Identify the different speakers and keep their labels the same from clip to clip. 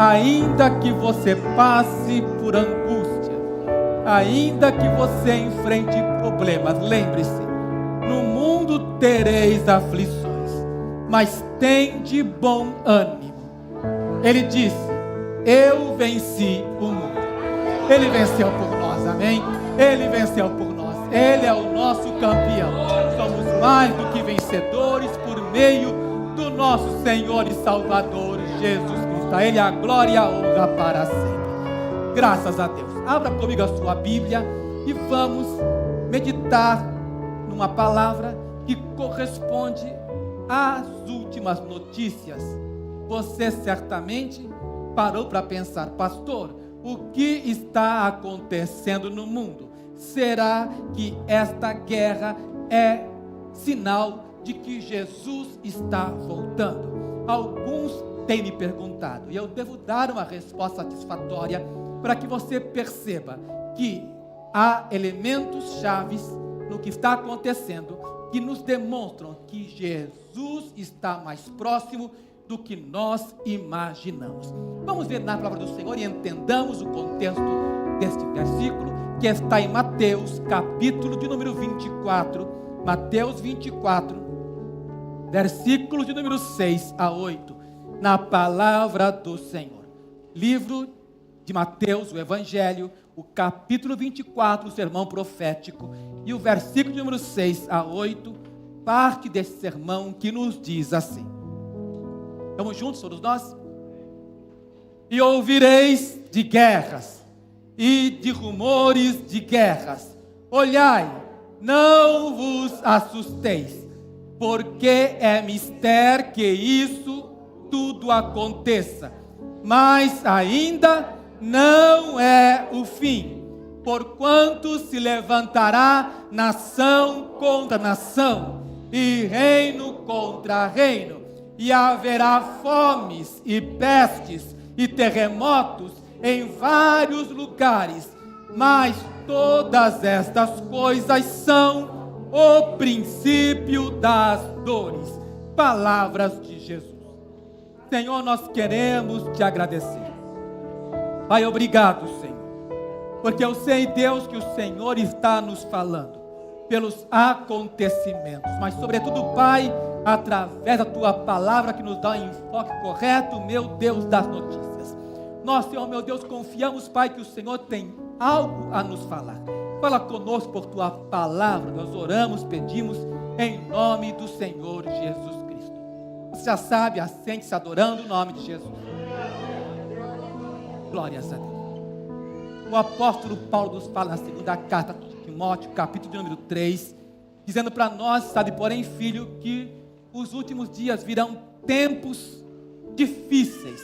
Speaker 1: ainda que você passe por angústia, ainda que você enfrente problemas, lembre-se, no mundo tereis aflições, mas tende bom ânimo. Ele disse: eu venci o mundo. Ele venceu por nós, amém? Ele venceu por nós. Ele é o nosso campeão. Somos mais do que vencedores por meio do nosso Senhor e Salvador Jesus Cristo. A Ele a glória e a honra para sempre. Graças a Deus. Abra comigo a sua Bíblia e vamos meditar numa palavra que corresponde às últimas notícias. Você certamente parou para pensar: pastor, o que está acontecendo no mundo? Será que esta guerra é sinal de que Jesus está voltando? Alguns têm me perguntado, e eu devo dar uma resposta satisfatória para que você perceba que há elementos chaves no que está acontecendo que nos demonstram que Jesus está mais próximo do que nós imaginamos. Vamos ver na palavra do Senhor e entendamos o contexto deste versículo, que está em Mateus, capítulo de número 24, Mateus 24, versículos de número 6 a 8, na palavra do Senhor. Livro de Mateus, o Evangelho, o capítulo 24, o sermão profético, e o versículo de número 6 a 8, parte desse sermão que nos diz assim. Estamos juntos todos nós? E ouvireis de guerras e de rumores de guerras. Olhai, não vos assusteis, porque é mister que isso tudo aconteça, mas ainda não é o fim, porquanto se levantará nação contra nação, e reino contra reino, e haverá fomes e pestes e terremotos em vários lugares, mas todas estas coisas são o princípio das dores. Palavras de Jesus. Senhor, nós queremos te agradecer. Pai, obrigado, Senhor, porque eu sei, Deus, que o Senhor está nos falando pelos acontecimentos, mas sobretudo, Pai, através da tua palavra que nos dá um enfoque correto, meu Deus, das notícias. Nós, Senhor, meu Deus, confiamos, Pai, que o Senhor tem algo a nos falar. Fala conosco por tua palavra, nós oramos, pedimos em nome do Senhor Jesus Cristo. Você já sabe, assente-se adorando o nome de Jesus. Glórias a Deus. O apóstolo Paulo nos fala na segunda carta de Timóteo, capítulo de número 3, dizendo para nós, sabe, porém, filho, que os últimos dias virão tempos difíceis,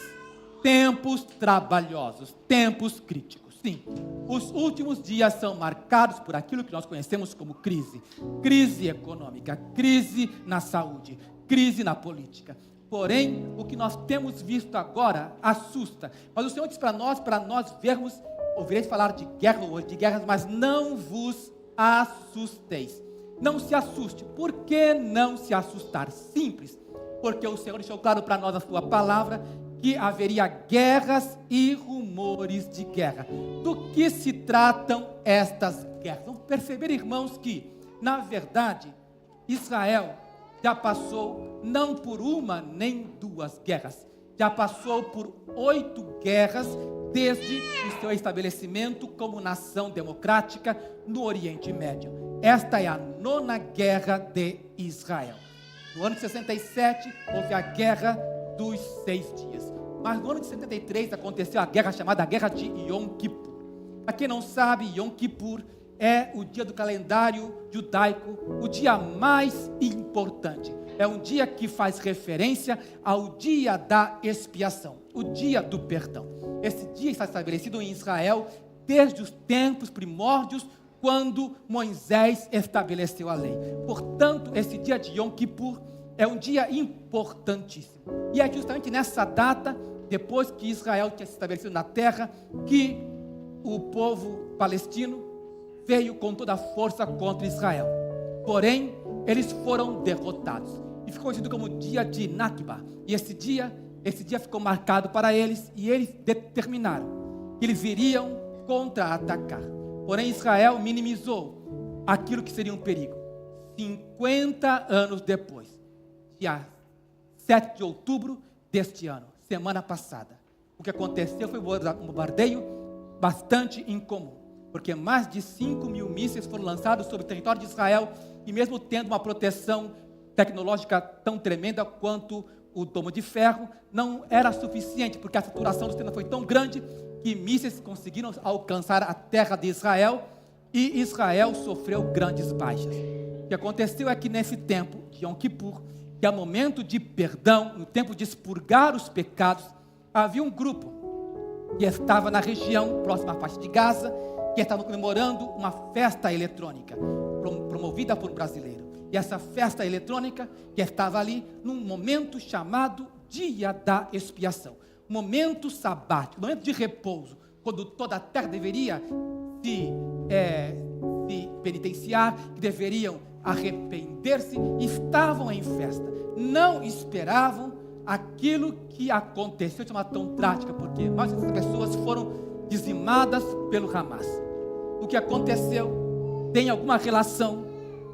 Speaker 1: tempos trabalhosos, tempos críticos. Sim, os últimos dias são marcados por aquilo que nós conhecemos como crise. Crise econômica, crise na saúde, crise na política. Porém, o que nós temos visto agora assusta. Mas o Senhor diz para nós vermos, ouvireis falar de guerra ou de guerras, mas não vos assusteis. Não se assuste. Por que não se assustar? Simples. Porque o Senhor deixou claro para nós a sua palavra que haveria guerras e rumores de guerra. Do que se tratam estas guerras? Vamos perceber, irmãos, que, na verdade, Israel já passou não por uma nem duas guerras, já passou por 8 guerras desde o seu estabelecimento como nação democrática no Oriente Médio. Esta é a 9ª guerra de Israel. No ano de 67 houve a guerra dos 6 dias, mas no ano de 73 aconteceu a guerra chamada Guerra de Yom Kippur. Para quem não sabe, Yom Kippur é o dia do calendário judaico, o dia mais importante. É um dia que faz referência ao dia da expiação, o dia do perdão. Esse dia está estabelecido em Israel desde os tempos primórdios, quando Moisés estabeleceu a lei. Portanto, esse dia de Yom Kippur é um dia importantíssimo. E é justamente nessa data, depois que Israel tinha se estabelecido na terra, que o povo palestino veio com toda a força contra Israel. Porém, eles foram derrotados. E ficou conhecido como dia de Nakba. E esse dia esse dia ficou marcado para eles e eles determinaram que eles iriam contra-atacar. Porém, Israel minimizou aquilo que seria um perigo. 50 anos depois, dia 7 de outubro deste ano, semana passada, o que aconteceu foi um bombardeio bastante incomum, porque mais de 5.000 mísseis foram lançados sobre o território de Israel, e mesmo tendo uma proteção tecnológica tão tremenda quanto o domo de ferro, não era suficiente, porque a saturação do sistema foi tão grande que mísseis conseguiram alcançar a terra de Israel, e Israel sofreu grandes baixas. O que aconteceu é que nesse tempo de Yom Kippur, que é o momento de perdão, no tempo de expurgar os pecados, havia um grupo que estava na região próxima à faixa de Gaza, que estava comemorando uma festa eletrônica, promovida por um brasileiro. E essa festa eletrônica que estava ali num momento chamado Dia da Expiação, momento sabático, momento de repouso, quando toda a terra deveria se penitenciar, que deveriam arrepender-se, estavam em festa, não esperavam aquilo que aconteceu de uma tão trágica, porque mais de 100 pessoas foram dizimadas pelo Hamas. O que aconteceu tem alguma relação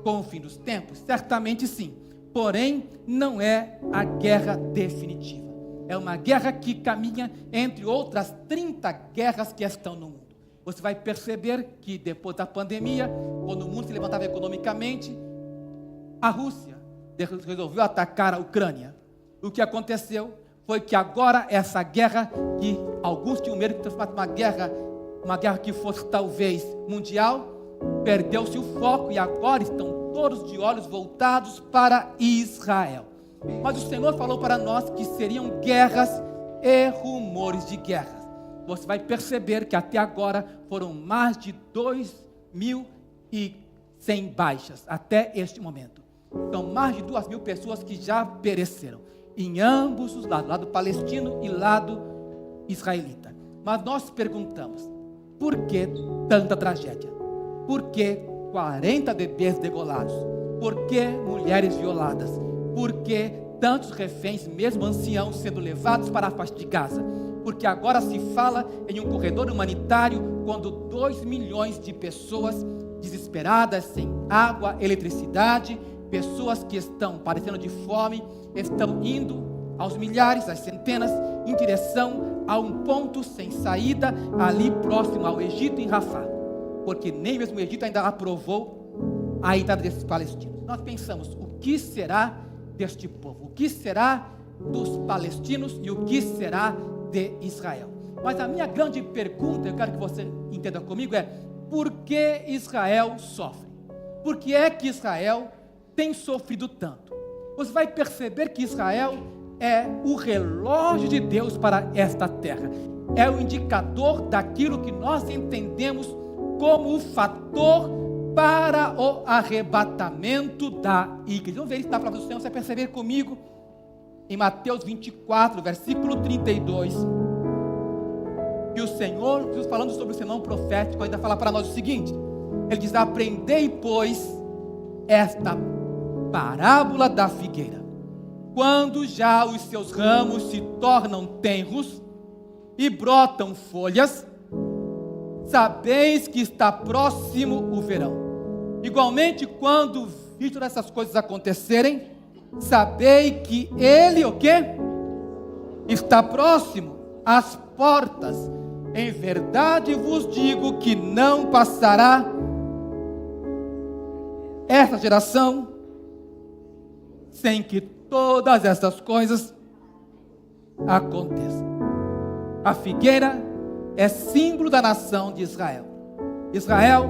Speaker 1: com o fim dos tempos? Certamente sim, porém não é a guerra definitiva, é uma guerra que caminha entre outras 30 guerras que estão no mundo. Você vai perceber que depois da pandemia, quando o mundo se levantava economicamente, a Rússia resolveu atacar a Ucrânia. O que aconteceu foi que agora essa guerra, que alguns tinham medo de transformar uma guerra que fosse talvez mundial, perdeu-se o foco e agora estão todos de olhos voltados para Israel. Mas o Senhor falou para nós que seriam guerras e rumores de guerras. Você vai perceber que até agora foram mais de 2.100 baixas até este momento. São mais de 2.000 pessoas que já pereceram em ambos os lados, lado palestino e lado israelita. Mas nós perguntamos, por que tanta tragédia? Por que 40 bebês degolados? Por que mulheres violadas? Por que tantos reféns, mesmo anciãos, sendo levados para a faixa de Gaza? Porque agora se fala em um corredor humanitário, quando 2 milhões de pessoas desesperadas, sem água, eletricidade, pessoas que estão padecendo de fome, estão indo aos milhares, às centenas, em direção a um ponto sem saída, ali próximo ao Egito, em Rafah, porque nem mesmo o Egito ainda aprovou a entrada desses palestinos. Nós pensamos, o que será deste povo? O que será dos palestinos e o que será de Israel? Mas a minha grande pergunta, eu quero que você entenda comigo, é: por que Israel sofre? Por que é que Israel tem sofrido tanto? Você vai perceber que Israel é o relógio de Deus para esta terra, é o indicador daquilo que nós entendemos como o fator para o arrebatamento da igreja. Vamos ver isso na palavra do Senhor, você vai perceber comigo em Mateus 24, versículo 32, que o Senhor, Jesus falando sobre o sermão profético, ainda fala para nós o seguinte, ele diz: aprendei, pois, esta parábola da figueira. Quando já os seus ramos se tornam tenros e brotam folhas, sabeis que está próximo o verão. Igualmente, quando vi todas essas coisas acontecerem, sabei que ele, o quê? Está próximo às portas. Em verdade vos digo que não passará essa geração sem que todas essas coisas aconteçam. A figueira é símbolo da nação de Israel. Israel,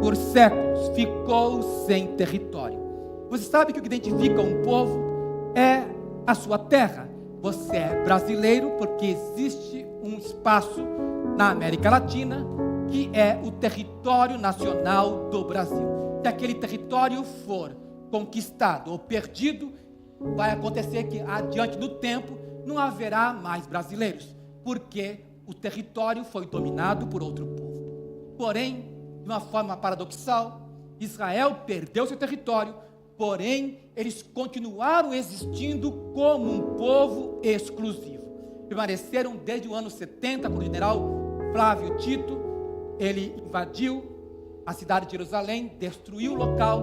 Speaker 1: por séculos, ficou sem território. Você sabe que o que identifica um povo é a sua terra. Você é brasileiro porque existe um espaço na América Latina que é o território nacional do Brasil. Se aquele território for conquistado ou perdido, vai acontecer que adiante do tempo não haverá mais brasileiros, porque o território foi dominado por outro povo. Porém, de uma forma paradoxal, Israel perdeu seu território porém, eles continuaram existindo como um povo exclusivo. Permaneceram desde o ano 70, quando o general Flávio Tito, ele invadiu a cidade de Jerusalém, destruiu o local,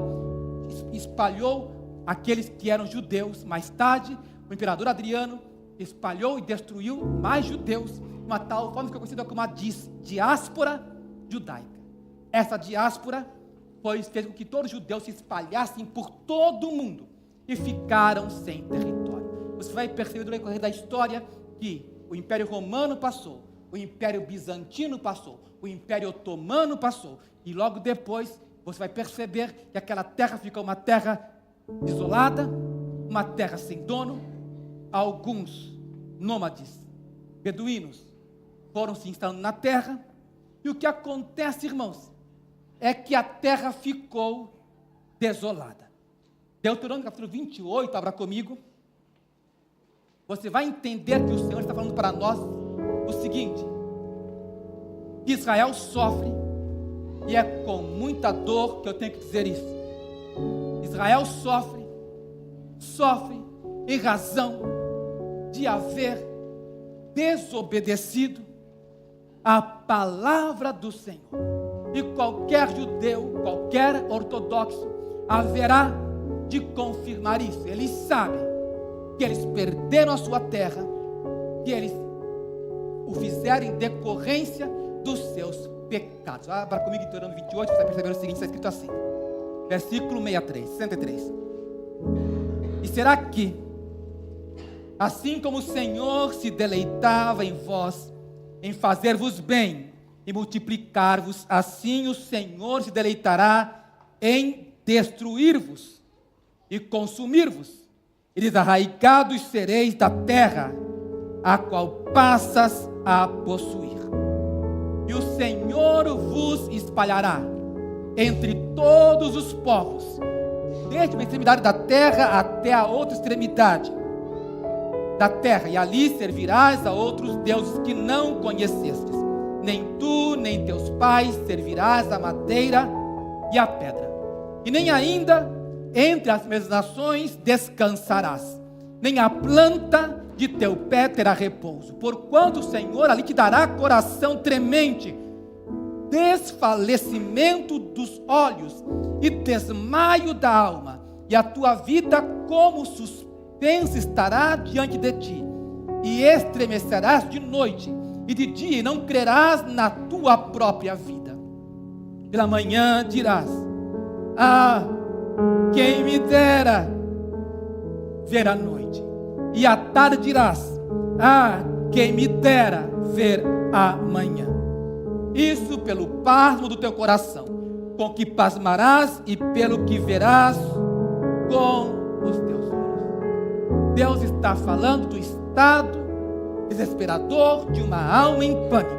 Speaker 1: espalhou aqueles que eram judeus. Mais tarde, o imperador Adriano espalhou e destruiu mais judeus, de uma tal forma que ficou conhecida como a diáspora judaica. Essa diáspora fez com que todos os judeus se espalhassem por todo o mundo e ficaram sem território. Você vai perceber no decorrer da história que o Império Romano passou, o Império Bizantino passou, o Império Otomano passou, e logo depois você vai perceber que aquela terra ficou uma terra desolada, uma terra sem dono. Alguns nômades, beduínos, foram se instalando na terra, e o que acontece, irmãos, é que a terra ficou desolada. Deuteronômio capítulo 28, abra comigo. Você vai entender que o Senhor está falando para nós o seguinte: que Israel sofre, e é com muita dor que eu tenho que dizer isso. Israel sofre em razão de haver desobedecido a palavra do Senhor. E qualquer judeu, qualquer ortodoxo, haverá de confirmar isso. Eles sabem que eles perderam a sua terra, que eles o fizeram em decorrência dos seus pecados. Abra comigo em Deuteronômio 28, você vai perceber o seguinte, está escrito assim, versículo 63. E será que, assim como o Senhor se deleitava em vós, em fazer-vos bem e multiplicar-vos, assim o Senhor se deleitará em destruir-vos e consumir-vos, e desarraigados sereis da terra, a qual passas a possuir. E o Senhor vos espalhará entre todos os povos, desde uma extremidade da terra até a outra extremidade da terra, e ali servirás a outros deuses que não conhecestes. Nem tu, nem teus pais servirás a madeira e a pedra. E nem ainda entre as mesmas nações descansarás, nem a planta de teu pé terá repouso, porquanto o Senhor ali te dará coração tremente, desfalecimento dos olhos e desmaio da alma, e a tua vida como suspensa estará diante de ti, e estremecerás de noite e de dia, e não crerás na tua própria vida. Pela manhã dirás: ah, quem me dera ver a noite. E à tarde dirás: ah, quem me dera ver a manhã. Isso pelo pasmo do teu coração, com que pasmarás, e pelo que verás com os teus olhos. Deus está falando do estado desesperador de uma alma em pânico,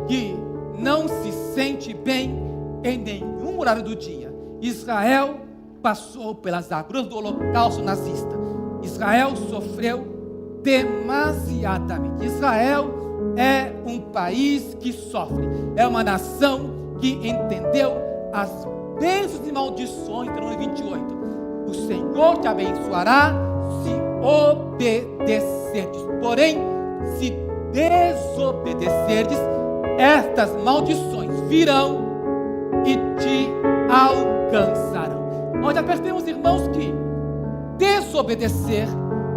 Speaker 1: que não se sente bem em nenhum horário do dia. Israel passou pelas agruras do holocausto nazista. Israel sofreu demasiadamente. Israel é um país que sofre. É uma nação que entendeu as bênçãos e maldições. Deuteronômio 28. O Senhor te abençoará se obedecerdes. Porém, se desobedecerdes, estas maldições virão e te alcançarão. Nós já percebemos, irmãos, que desobedecer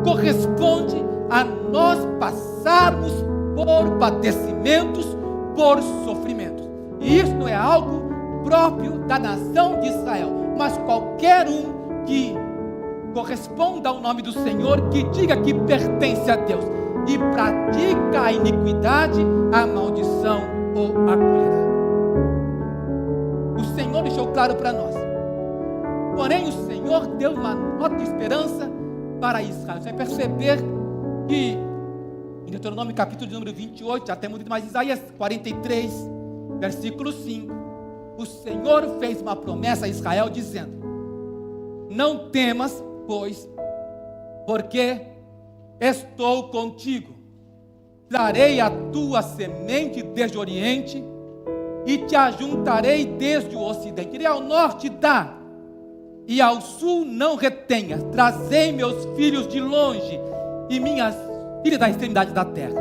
Speaker 1: corresponde a nós passarmos por padecimentos, por sofrimentos. E isso não é algo próprio da nação de Israel, mas qualquer um que corresponda ao nome do Senhor, que diga que pertence a Deus e pratica a iniquidade, a maldição o acolherá. O Senhor deixou claro para nós. Porém, o Senhor deu uma nota de esperança para Israel. Você vai perceber que em Deuteronômio capítulo de número 28, já temos lido mais Isaías 43, versículo 5, o Senhor fez uma promessa a Israel dizendo: não temas, pois, porque estou contigo. Trarei a tua semente desde o oriente e te ajuntarei desde o ocidente. Irei ao norte e ao sul não retenhas. Trazei meus filhos de longe e minhas filhas da extremidade da terra.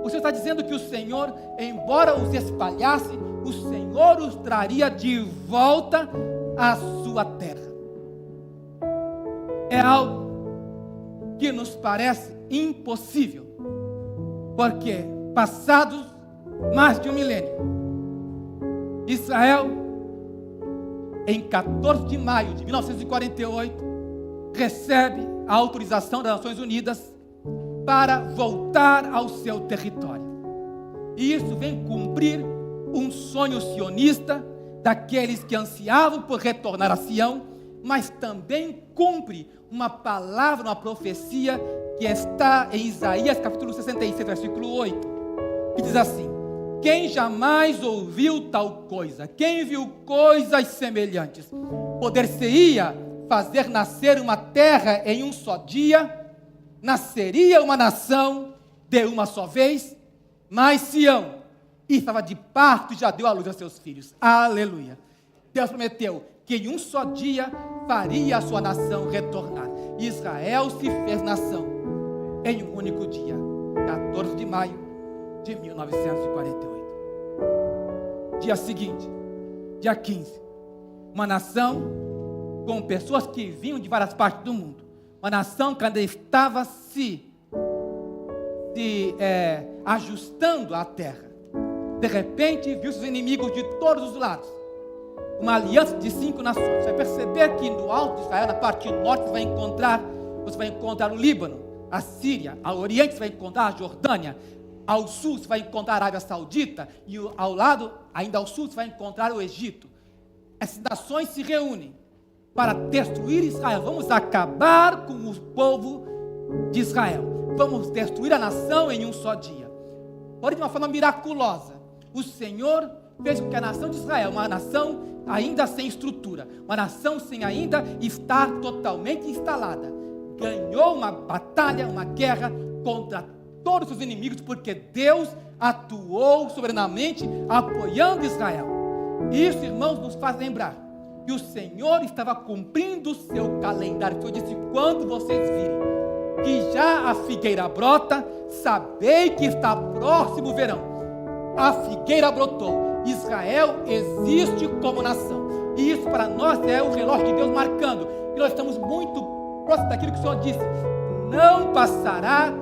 Speaker 1: O Senhor está dizendo que o Senhor, embora os espalhasse, o Senhor os traria de volta à sua terra. É algo que nos parece impossível, porque passados mais de um milênio, Israel, em 14 de maio de 1948, recebe a autorização das Nações Unidas para voltar ao seu território. E isso vem cumprir um sonho sionista daqueles que ansiavam por retornar a Sião, mas também cumpre uma palavra, uma profecia que está em Isaías capítulo 66, versículo 8, que diz assim: quem jamais ouviu tal coisa? Quem viu coisas semelhantes? Poder-se-ia fazer nascer uma terra em um só dia? Nasceria uma nação de uma só vez? Mas Sião estava de parto e já deu à luz a seus filhos. Aleluia. Deus prometeu que em um só dia faria a sua nação retornar. Israel se fez nação em um único dia, 14 de maio de 1948. Dia seguinte, dia 15, uma nação com pessoas que vinham de várias partes do mundo. Uma nação que ainda estava se ajustando à terra. De repente, viu seus inimigos de todos os lados. Uma aliança de 5 nações. Você vai perceber que no alto de Israel, na parte norte, você vai encontrar o Líbano, a Síria. Ao oriente, você vai encontrar a Jordânia. Ao sul, você vai encontrar a Arábia Saudita. E ao lado, ainda ao sul, você vai encontrar o Egito. Essas nações se reúnem para destruir Israel. Vamos acabar com o povo de Israel. Vamos destruir a nação em um só dia. Porém, de uma forma miraculosa, o Senhor fez com que a nação de Israel, uma nação ainda sem estrutura, uma nação sem ainda estar totalmente instalada, ganhou uma batalha, uma guerra contra todos os inimigos, porque Deus atuou soberanamente apoiando Israel. Isso, irmãos, nos faz lembrar que o Senhor estava cumprindo o seu calendário. O Senhor disse: quando vocês virem que já a figueira brota, sabei que está próximo o verão. A figueira brotou. Israel existe como nação. E isso para nós é o relógio de Deus marcando. E nós estamos muito próximos daquilo que o Senhor disse: não passará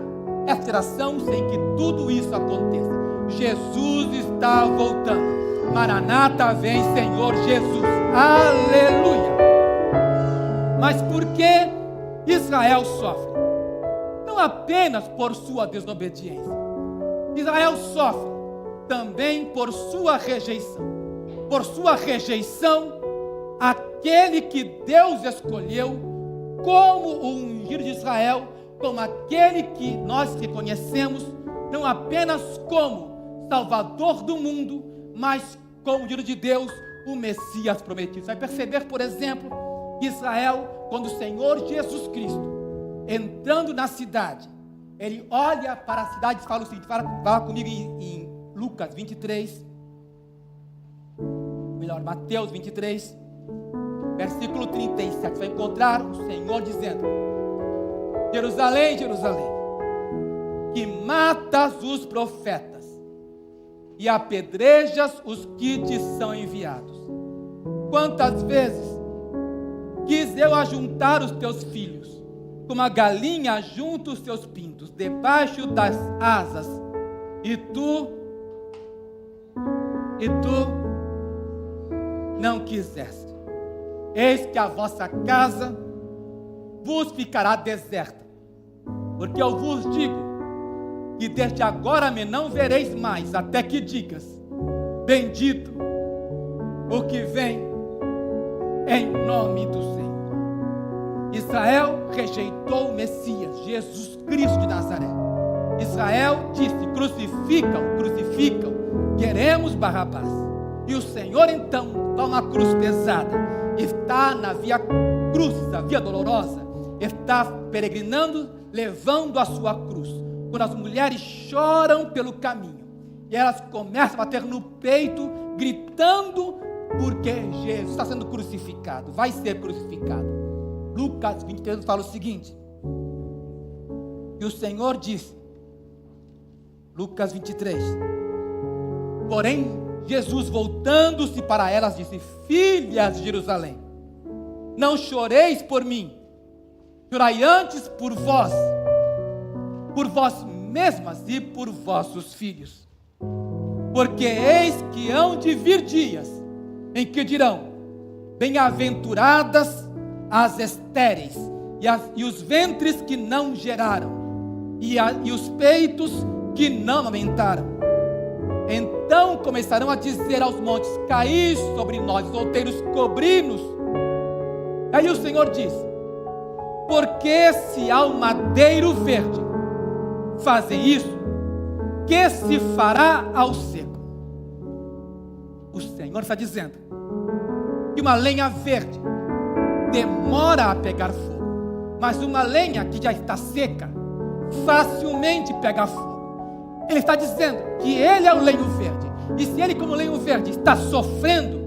Speaker 1: essa geração sem que tudo isso aconteça. Jesus está voltando. Maranata, vem Senhor Jesus. Aleluia. Mas por que Israel sofre? Não apenas por sua desobediência. Israel sofre também por sua rejeição. Por sua rejeição, aquele que Deus escolheu como o ungido de Israel, como aquele que nós reconhecemos, não apenas como Salvador do mundo, mas como ungido de Deus, o Messias prometido. Você vai perceber, por exemplo, Israel, quando o Senhor Jesus Cristo, entrando na cidade, ele olha para a cidade e fala o seguinte: fala comigo em Lucas 23, melhor, Mateus 23, versículo 37, você vai encontrar o Senhor dizendo: Jerusalém, Jerusalém, que matas os profetas e apedrejas os que te são enviados. Quantas vezes quis eu ajuntar os teus filhos, como a galinha junta os seus pintos, debaixo das asas, e tu não quiseste. Eis que a vossa casa vos ficará deserta, porque eu vos digo que desde agora me não vereis mais, até que digas: bendito o que vem em nome do Senhor. Israel rejeitou o Messias, Jesus Cristo de Nazaré. Israel disse: crucificam, crucificam, queremos Barrabás. E o Senhor então toma a cruz pesada, está na via cruzes, a via dolorosa, está peregrinando, levando a sua cruz. Quando as mulheres choram pelo caminho, e elas começam a bater no peito, gritando porque Jesus está sendo crucificado, vai ser crucificado. Lucas 23 fala o seguinte: e o Senhor disse, Lucas 23, porém Jesus, voltando-se para elas, disse: filhas de Jerusalém, não choreis por mim, chorai antes por vós mesmas e por vossos filhos, porque eis que hão de vir dias em que dirão: bem-aventuradas as estéreis e os ventres que não geraram e os peitos que não amamentaram. Então começarão a dizer aos montes: caí sobre nós, outeiros, cobri-nos. Aí o Senhor diz: porque se ao madeiro verde fazem isso, que se fará ao seco? O Senhor está dizendo que uma lenha verde demora a pegar fogo, mas uma lenha que já está seca facilmente pega fogo. Ele está dizendo que ele é o lenho verde, e se ele, como lenho verde, está sofrendo,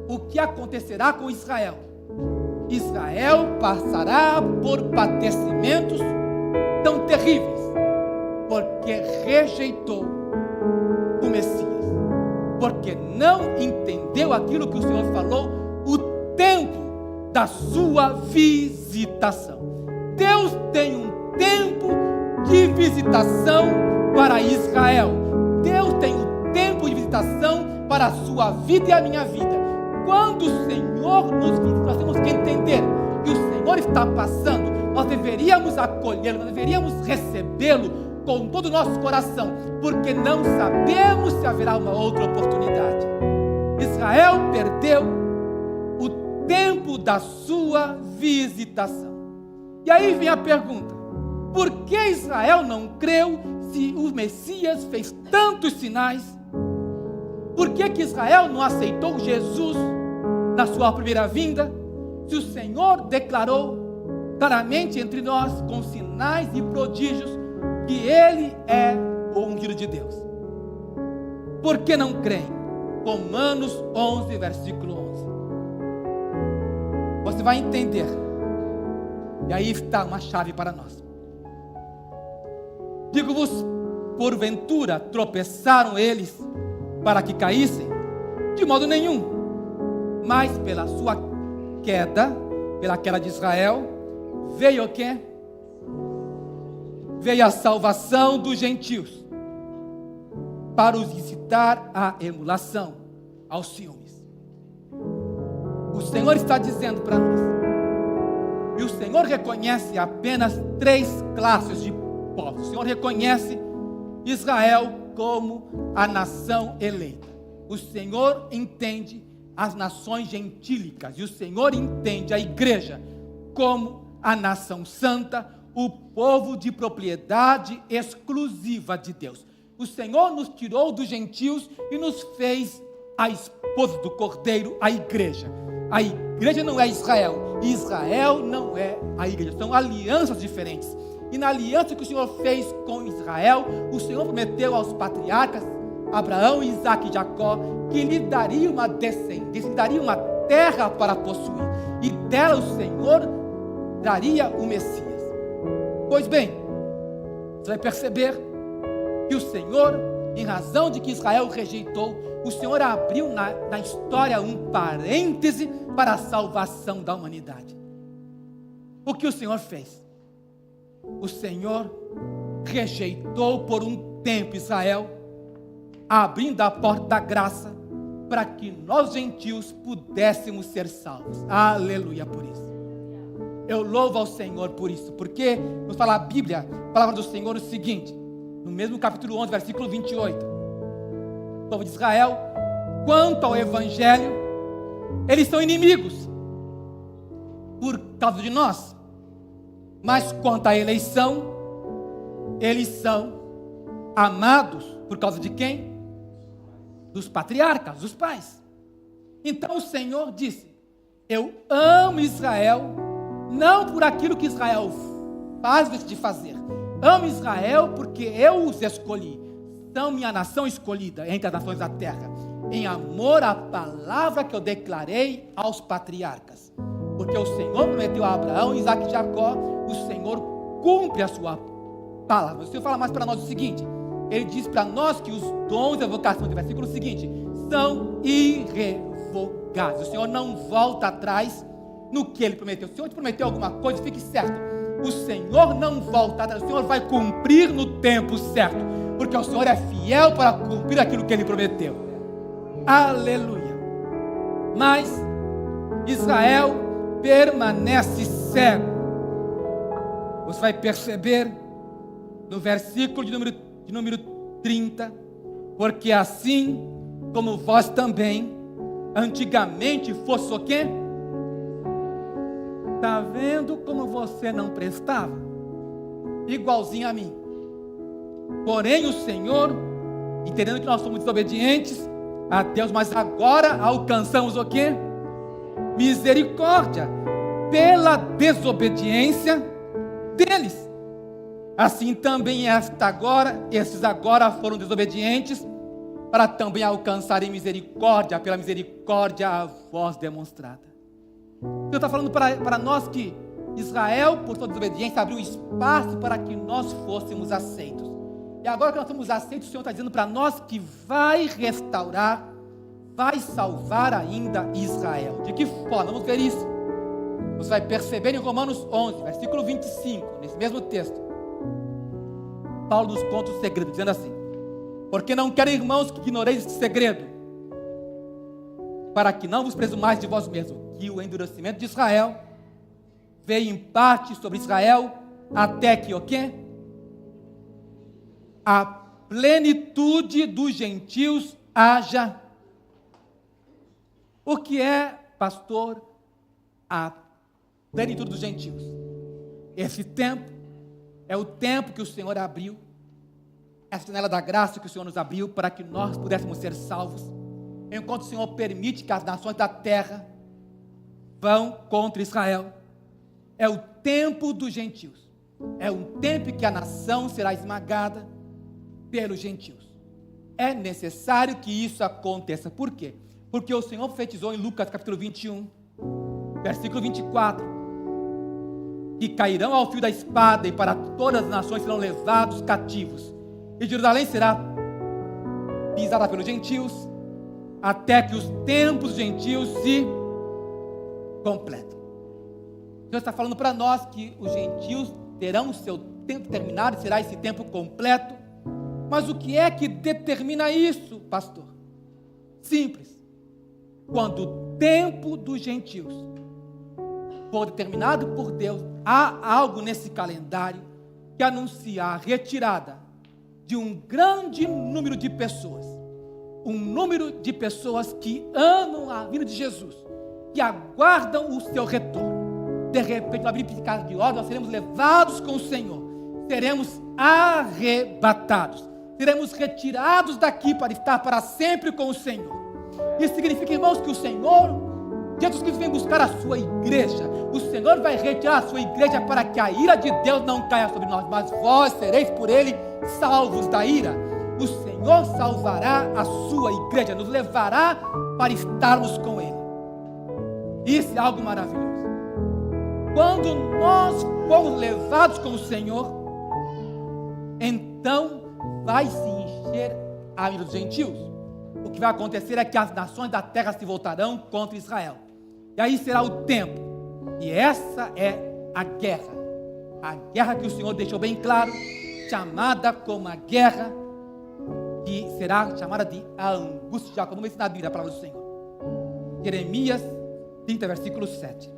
Speaker 1: o que acontecerá com Israel? Israel passará por padecimentos tão terríveis, porque rejeitou o Messias, porque não entendeu aquilo que o Senhor falou, o tempo da sua visitação. Deus tem um tempo de visitação para Israel. Deus tem um tempo de visitação para a sua vida e a minha vida. Quando o Senhor nos visita, nós temos que entender que o Senhor está passando, nós deveríamos acolhê-lo, nós deveríamos recebê-lo com todo o nosso coração, porque não sabemos se haverá uma outra oportunidade. Israel perdeu o tempo da sua visitação. E aí vem a pergunta: por que Israel não creu se o Messias fez tantos sinais? Por que Israel não aceitou Jesus na sua primeira vinda, se o Senhor declarou claramente entre nós, com sinais e prodígios, que Ele é o ungido de Deus? Por que não creem? Romanos 11, versículo 11. Você vai entender, e aí está uma chave para nós. Digo-vos, porventura tropeçaram eles para que caíssem? De modo nenhum, mas pela sua queda, pela queda de Israel, veio o quê? Veio a salvação dos gentios, para os incitar à emulação, aos ciúmes. O Senhor está dizendo para nós, e o Senhor reconhece apenas 3 classes de povos. O Senhor reconhece Israel como a nação eleita. O Senhor entende as nações gentílicas, e o Senhor entende a igreja como a nação santa, o povo de propriedade exclusiva de Deus. O Senhor nos tirou dos gentios e nos fez a esposa do Cordeiro, a igreja. A igreja não é Israel, Israel não é a igreja, são alianças diferentes. E na aliança que o Senhor fez com Israel, o Senhor prometeu aos patriarcas Abraão, Isaque e Jacó que lhe daria uma descendência, lhe daria uma terra para possuir, e dela o Senhor daria o Messias. Pois bem, você vai perceber que o Senhor, em razão de que Israel rejeitou, o Senhor abriu na história um parêntese para a salvação da humanidade. O que o Senhor fez? O Senhor rejeitou por um tempo Israel, abrindo a porta da graça para que nós gentios pudéssemos ser salvos. Aleluia por isso. Eu louvo ao Senhor por isso, porque nos fala a Bíblia, a palavra do Senhor, o seguinte, no mesmo capítulo 11, versículo 28, o povo de Israel, quanto ao Evangelho, eles são inimigos por causa de nós, mas quanto à eleição, eles são amados por causa de quem? Dos patriarcas, dos pais. Então o Senhor disse: eu amo Israel, não por aquilo que Israel faz de fazer. Amo Israel porque eu os escolhi. São minha nação escolhida entre as nações da terra. em amor à palavra que eu declarei aos patriarcas. Porque o Senhor prometeu a Abraão, Isaque e Jacó, o Senhor cumpre a sua palavra. O Senhor fala mais para nós o seguinte, Ele diz para nós que os dons da vocação, do versículo seguinte, são irrevogáveis. O Senhor não volta atrás no que Ele prometeu. Se o Senhor te prometeu alguma coisa, fique certo, o Senhor não volta atrás, o Senhor vai cumprir no tempo certo, porque o Senhor é fiel para cumprir aquilo que Ele prometeu. Aleluia. Mas Israel permanece cego. Você vai perceber no versículo de número 30, porque assim como vós também antigamente fosse o quê? Está vendo como você não prestava? Igualzinho a mim. Porém o Senhor, entendendo que nós somos desobedientes a Deus, mas agora alcançamos o quê? Misericórdia pela desobediência deles. Assim também esses agora foram desobedientes, para também alcançarem misericórdia, pela misericórdia a vós demonstrada. Deus está falando para nós que Israel, por sua desobediência, abriu espaço para que nós fôssemos aceitos. E agora que nós somos aceitos, o Senhor está dizendo para nós que vai restaurar, vai salvar ainda Israel. De que forma? Vamos ver isso. Você vai perceber em Romanos 11, versículo 25, nesse mesmo texto. Paulo nos conta o segredo, dizendo assim: porque não quero, irmãos, que ignoreis este segredo, para que não vos presumais de vós mesmos, que o endurecimento de Israel veio em parte sobre Israel, até que o quê? A plenitude dos gentios haja. O que é, pastor, a plenitude dos gentios? Esse tempo é o tempo que o Senhor abriu, essa janela da graça que o Senhor nos abriu para que nós pudéssemos ser salvos, enquanto o Senhor permite que as nações da terra vão contra Israel. É o tempo dos gentios, é um tempo que a nação será esmagada pelos gentios. É necessário que isso aconteça. Por quê? Porque o Senhor profetizou em Lucas capítulo 21, versículo 24, que cairão ao fio da espada, e para todas as nações serão levados cativos, e Jerusalém será pisada pelos gentios, até que os tempos dos gentios se completem. Deus está falando para nós que os gentios terão o seu tempo terminado, será esse tempo completo. Mas o que é que determina isso, pastor? Simples. Quando o tempo dos gentios for determinado por Deus, há algo nesse calendário que anuncia a retirada de um grande número de pessoas. Um número de pessoas que amam a vinda de Jesus, que aguardam o seu retorno. De repente, no abrir de olhos, nós seremos levados com o Senhor, seremos arrebatados, seremos retirados daqui para estar para sempre com o Senhor. Isso significa, irmãos, que o Senhor, Jesus Cristo, vem buscar a sua igreja. O Senhor vai retirar a sua igreja para que a ira de Deus não caia sobre nós, mas vós sereis por Ele salvos da ira. O Senhor salvará a sua igreja, nos levará para estarmos com Ele. Isso é algo maravilhoso. Quando nós formos levados com o Senhor, então vai se encher a ira dos gentios. O que vai acontecer é que as nações da terra se voltarão contra Israel. E aí será o tempo. E essa é a guerra que o Senhor deixou bem claro, chamada como a guerra, que será chamada de a angústia de Jacó. Vamos ver se na Bíblia a palavra do Senhor. Jeremias 30, versículo 7.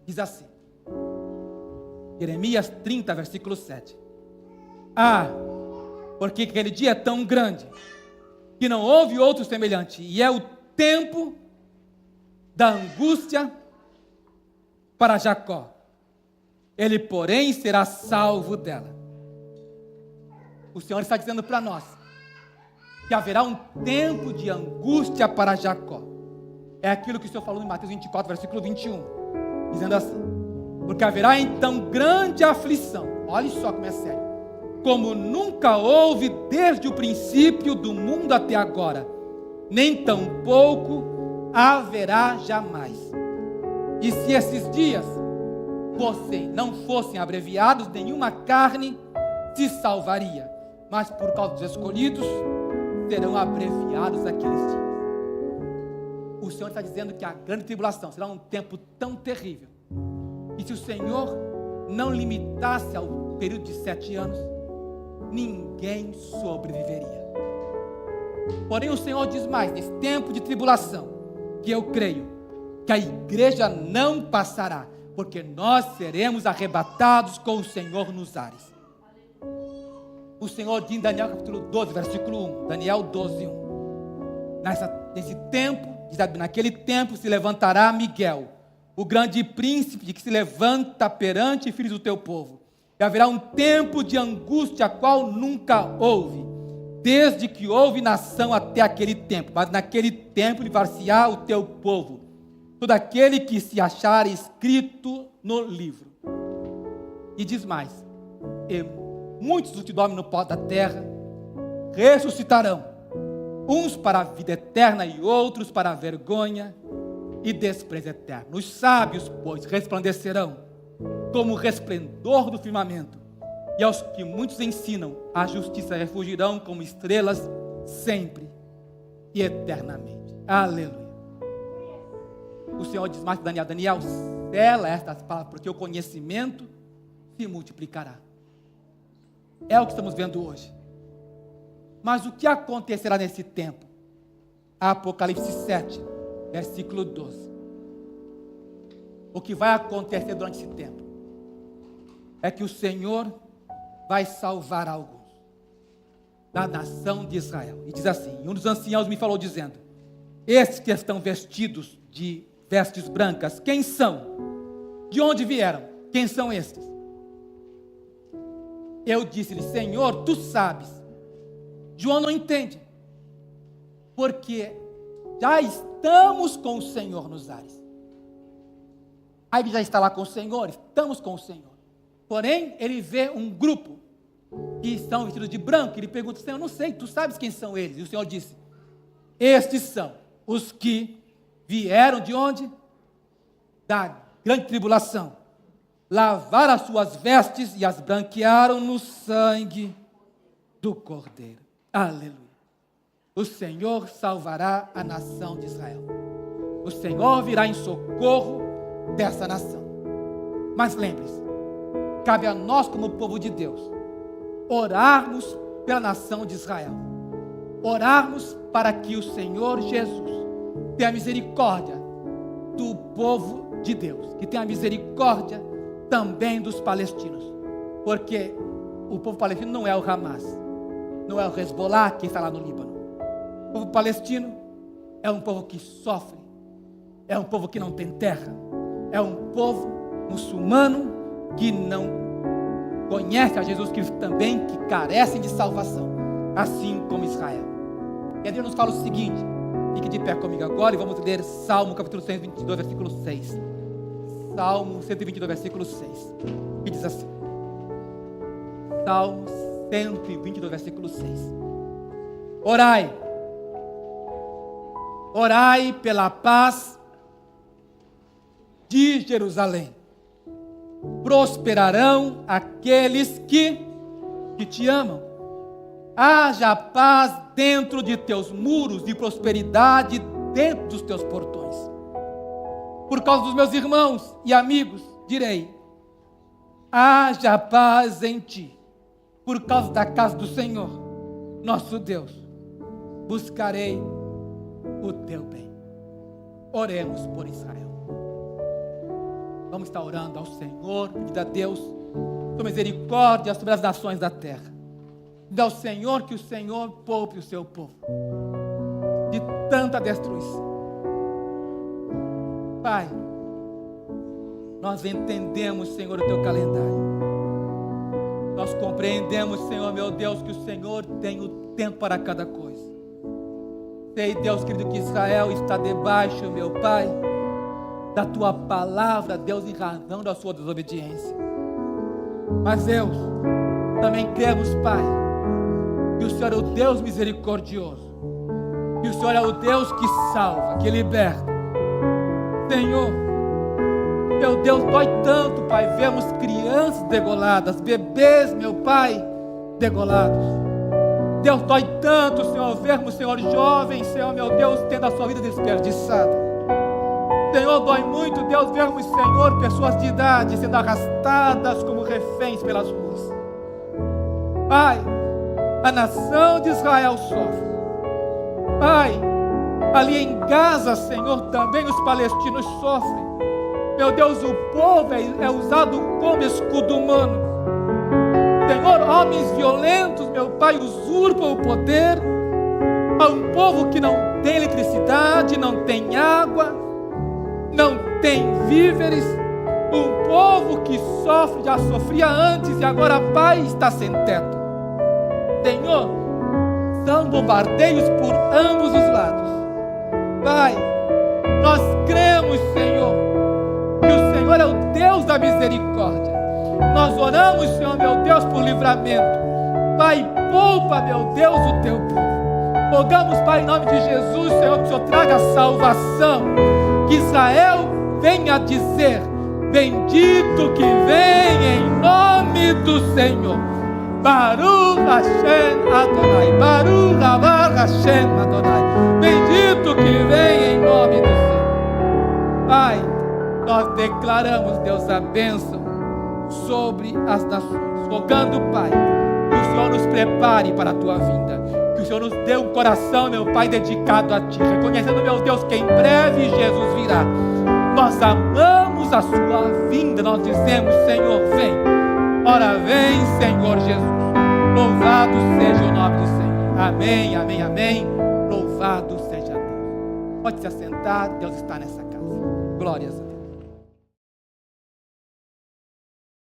Speaker 1: Diz assim, Jeremias 30, versículo 7. Porque aquele dia é tão grande, que não houve outro semelhante, e é o tempo da angústia para Jacó. Ele, porém, será salvo dela. O Senhor está dizendo para nós que haverá um tempo de angústia para Jacó. É aquilo que o Senhor falou em Mateus 24, versículo 21, dizendo assim: porque haverá então grande aflição. Olha só como é sério. como nunca houve desde o princípio do mundo até agora, nem tampouco haverá jamais. E se esses dias não fossem abreviados, nenhuma carne se salvaria, mas por causa dos escolhidos, serão abreviados aqueles dias. O Senhor está dizendo que a grande tribulação será um tempo tão terrível, e se o Senhor não limitasse ao período de 7 anos, ninguém sobreviveria. Porém o Senhor diz mais, nesse tempo de tribulação, que eu creio que a igreja não passará, porque nós seremos arrebatados com o Senhor nos ares. O Senhor diz em Daniel capítulo 12, versículo 1, Daniel 12, 1. Nesse tempo, naquele tempo se levantará Miguel, o grande príncipe que se levanta perante filhos do teu povo. E haverá um tempo de angústia, a qual nunca houve, desde que houve nação até aquele tempo. Mas naquele tempo livrar-se-á o teu povo, todo aquele que se achar escrito no livro. E diz mais, e muitos dos que dormem no pó da terra ressuscitarão, uns para a vida eterna e outros para a vergonha e desprezo eterno. Os sábios, pois, resplandecerão como o resplendor do firmamento, e aos que muitos ensinam a justiça refugirão como estrelas sempre e eternamente. Aleluia. O Senhor diz mais para Daniel, sela estas palavras, porque o conhecimento se multiplicará. É o que estamos vendo hoje. Mas o que acontecerá nesse tempo? Apocalipse 7, versículo 12. O que vai acontecer durante esse tempo é que o Senhor vai salvar alguns da nação de Israel. E diz assim, um dos anciãos me falou dizendo, esses que estão vestidos de vestes brancas, quem são? De onde vieram? Quem são estes? Eu disse-lhe, Senhor, tu sabes. João não entende, porque já estamos com o Senhor nos ares. Aí ele já está lá com o Senhor, estamos com o Senhor. Porém, ele vê um grupo que estão vestidos de branco, ele pergunta, Senhor, não sei, tu sabes quem são eles? E o Senhor disse, estes são os que vieram de onde? Da grande tribulação. Lavaram as suas vestes e as branquearam no sangue do Cordeiro. Aleluia. O Senhor salvará a nação de Israel. O Senhor virá em socorro dessa nação. Mas lembre-se, cabe a nós como povo de Deus orarmos pela nação de Israel. Orarmos para que o Senhor Jesus tenha misericórdia do povo de Deus, que tenha misericórdia também dos palestinos, porque o povo palestino não é o Hamas, não é o Hezbollah que está lá no Líbano. O povo palestino é um povo que sofre, é um povo que não tem terra, é um povo muçulmano que não conhece a Jesus Cristo também, que carecem de salvação, assim como Israel. E a Deus nos fala o seguinte, fique de pé comigo agora e vamos ler Salmo capítulo 122, versículo 6. Salmo 122, versículo 6, que diz assim, Salmo 122, versículo 6. Orai pela paz de Jerusalém. Prosperarão aqueles que te amam. Haja paz dentro de teus muros e prosperidade dentro dos teus portões. Por causa dos meus irmãos e amigos, direi, haja paz em ti. Por causa da casa do Senhor, nosso Deus, buscarei o teu bem. Oremos por Israel. Vamos estar orando ao Senhor, pedindo a Deus sua misericórdia sobre as nações da terra. Pedindo ao Senhor que o Senhor poupe o seu povo de tanta destruição. Pai, nós entendemos, Senhor, o teu calendário. Nós compreendemos, Senhor, meu Deus, que o Senhor tem o tempo para cada coisa. Sei, Deus querido, que Israel está debaixo, meu Pai, da tua palavra, Deus, em razão da sua desobediência. Mas Deus, Também cremos, Pai, que o Senhor é o Deus misericordioso, que o Senhor é o Deus que salva, que liberta. Senhor, meu Deus, dói tanto, Pai, vemos crianças degoladas, bebês, meu Pai, degolados. Deus, dói tanto, Senhor, vermos, Senhor, jovens, Senhor, meu Deus, tendo a sua vida desperdiçada. Senhor, dói muito, Deus, vermos, Senhor, pessoas de idade sendo arrastadas como reféns pelas ruas. Pai, a nação de Israel sofre. Pai, ali em Gaza, Senhor, também os palestinos sofrem. Meu Deus, o povo é usado como escudo humano. Senhor, homens violentos, meu Pai, usurpam o poder. Há um povo que não tem eletricidade, não tem água, não tem víveres. Um povo que sofre, já sofria antes e agora, Pai, está sem teto. Senhor, são bombardeios por ambos os lados. Pai, nós cremos, Senhor, que o Senhor é o Deus da misericórdia. Nós oramos, Senhor, meu Deus, por livramento. Pai, poupa, meu Deus, o teu povo. Rogamos, Pai, em nome de Jesus, Senhor, que o Senhor traga salvação. Que Israel venha dizer: bendito que vem em nome do Senhor. Baruch Hashem Adonai, Baruch Abar Hashem Adonai. Bendito que vem em nome do Senhor. Pai, nós declaramos, Deus, a bênção sobre as nações, rogando, Pai, que o Senhor nos prepare para a tua vinda, que o Senhor nos dê um coração, meu Pai, dedicado a ti, reconhecendo, meu Deus, que em breve Jesus virá. Nós amamos a sua vinda, nós dizemos: Senhor, vem. Ora vem, Senhor Jesus. Louvado seja o nome do Senhor. Amém, amém, amém. Louvado seja Deus. Pode se assentar, Deus está nessa casa. Glórias a Deus.